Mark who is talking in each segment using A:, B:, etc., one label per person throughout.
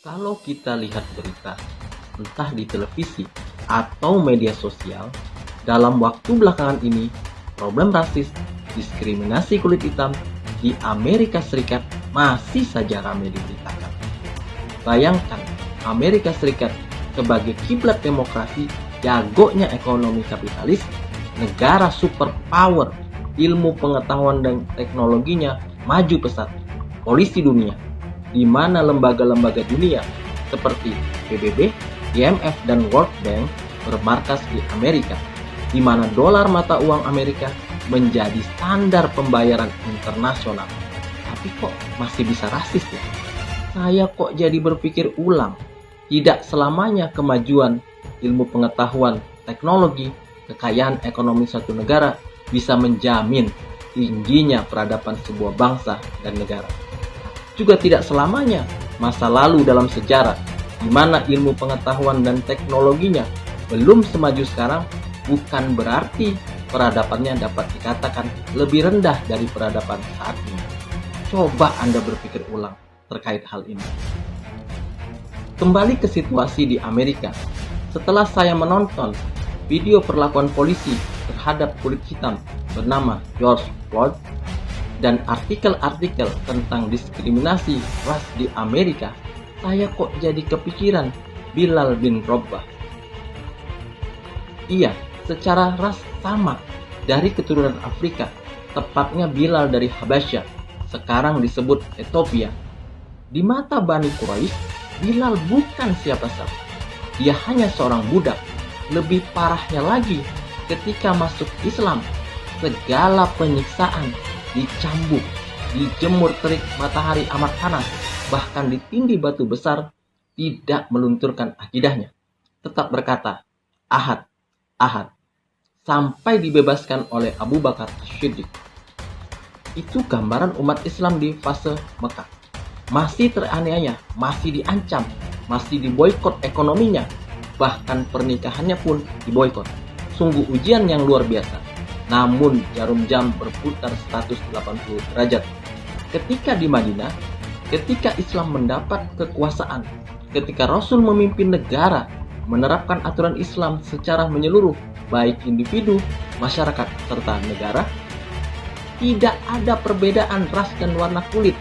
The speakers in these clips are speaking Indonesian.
A: Kalau kita lihat berita, entah di televisi atau media sosial, dalam waktu belakangan ini, problem rasis, diskriminasi kulit hitam di Amerika Serikat masih saja ramai diberitakan. Bayangkan, Amerika Serikat sebagai kiblat demokrasi, jagonya ekonomi kapitalis, negara superpower, ilmu pengetahuan dan teknologinya maju pesat, polisi dunia, di mana lembaga-lembaga dunia seperti PBB, IMF, dan World Bank bermarkas di Amerika, di mana dolar mata uang Amerika menjadi standar pembayaran internasional. Tapi kok masih bisa rasis ya? Saya kok jadi berpikir ulang. Tidak selamanya kemajuan ilmu pengetahuan, teknologi, kekayaan ekonomi suatu negara bisa menjamin tingginya peradaban sebuah bangsa dan negara. Juga tidak selamanya masa lalu dalam sejarah, di mana ilmu pengetahuan dan teknologinya belum semaju sekarang, bukan berarti peradabannya dapat dikatakan lebih rendah dari peradaban saat ini. Coba Anda berpikir ulang terkait hal ini. Kembali ke situasi di Amerika. Setelah saya menonton video perlakuan polisi terhadap kulit hitam bernama George Floyd dan artikel-artikel tentang diskriminasi ras di Amerika, saya kok jadi kepikiran Bilal bin Rabah. Iya, secara ras sama, dari keturunan Afrika, tepatnya Bilal dari Habasyah, sekarang disebut Ethiopia. Di mata Bani Quraisy, Bilal bukan siapa-siapa. Dia hanya seorang budak. Lebih parahnya lagi, ketika masuk Islam, segala penyiksaan, dicambuk, dijemur terik matahari amat panas, bahkan ditindih batu besar, tidak melunturkan akidahnya. Tetap berkata, Ahad, Ahad, sampai dibebaskan oleh Abu Bakar As-Siddiq. Itu gambaran umat Islam di fase Mekah. Masih teraniaya, masih diancam, masih diboikot ekonominya, bahkan pernikahannya pun diboikot. Sungguh ujian yang luar biasa. Namun jarum jam berputar 180 derajat. Ketika di Madinah, ketika Islam mendapat kekuasaan, ketika Rasul memimpin negara, menerapkan aturan Islam secara menyeluruh, baik individu, masyarakat, serta negara, tidak ada perbedaan ras dan warna kulit.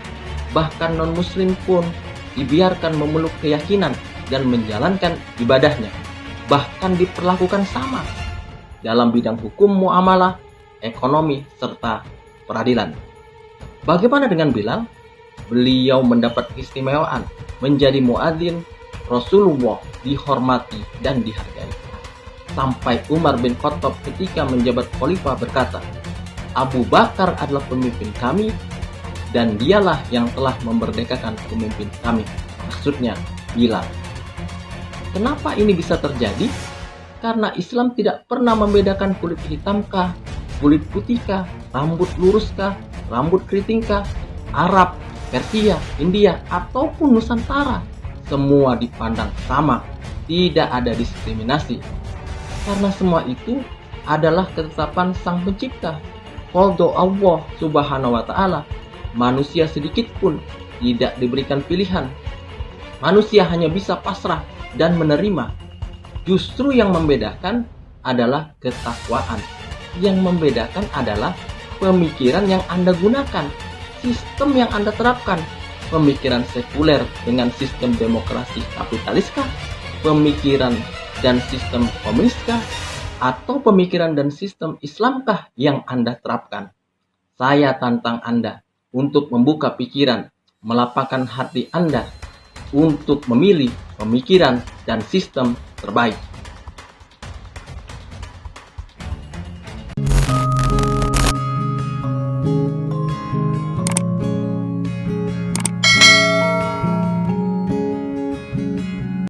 A: Bahkan non-muslim pun dibiarkan memeluk keyakinan dan menjalankan ibadahnya. Bahkan diperlakukan sama dalam bidang hukum muamalah, ekonomi, serta peradilan. Bagaimana dengan Bilal? Beliau mendapat keistimewaan menjadi muadzin Rasulullah, dihormati dan dihargai. Sampai Umar bin Khattab ketika menjabat khalifah berkata, Abu Bakar adalah pemimpin kami dan dialah yang telah memerdekakan pemimpin kami. Maksudnya Bilal. Kenapa ini bisa terjadi? Karena Islam tidak pernah membedakan kulit hitamkah, kulit putihkah, rambut luruskah, rambut keritingkah, Arab, Persia, India, ataupun Nusantara. Semua dipandang sama, tidak ada diskriminasi. Karena semua itu adalah ketetapan Sang Pencipta. Qadha Allah Subhanahu wa Ta'ala. Manusia sedikit pun tidak diberikan pilihan. Manusia hanya bisa pasrah dan menerima. Justru yang membedakan adalah ketakwaan. Yang membedakan adalah pemikiran yang Anda gunakan, sistem yang Anda terapkan. Pemikiran sekuler dengan sistem demokrasi kapitaliskah? Pemikiran dan sistem komuniskah? Atau pemikiran dan sistem Islamkah yang Anda terapkan? Saya tantang Anda untuk membuka pikiran, melapangkan hati Anda untuk memilih pemikiran dan sistem terbaik.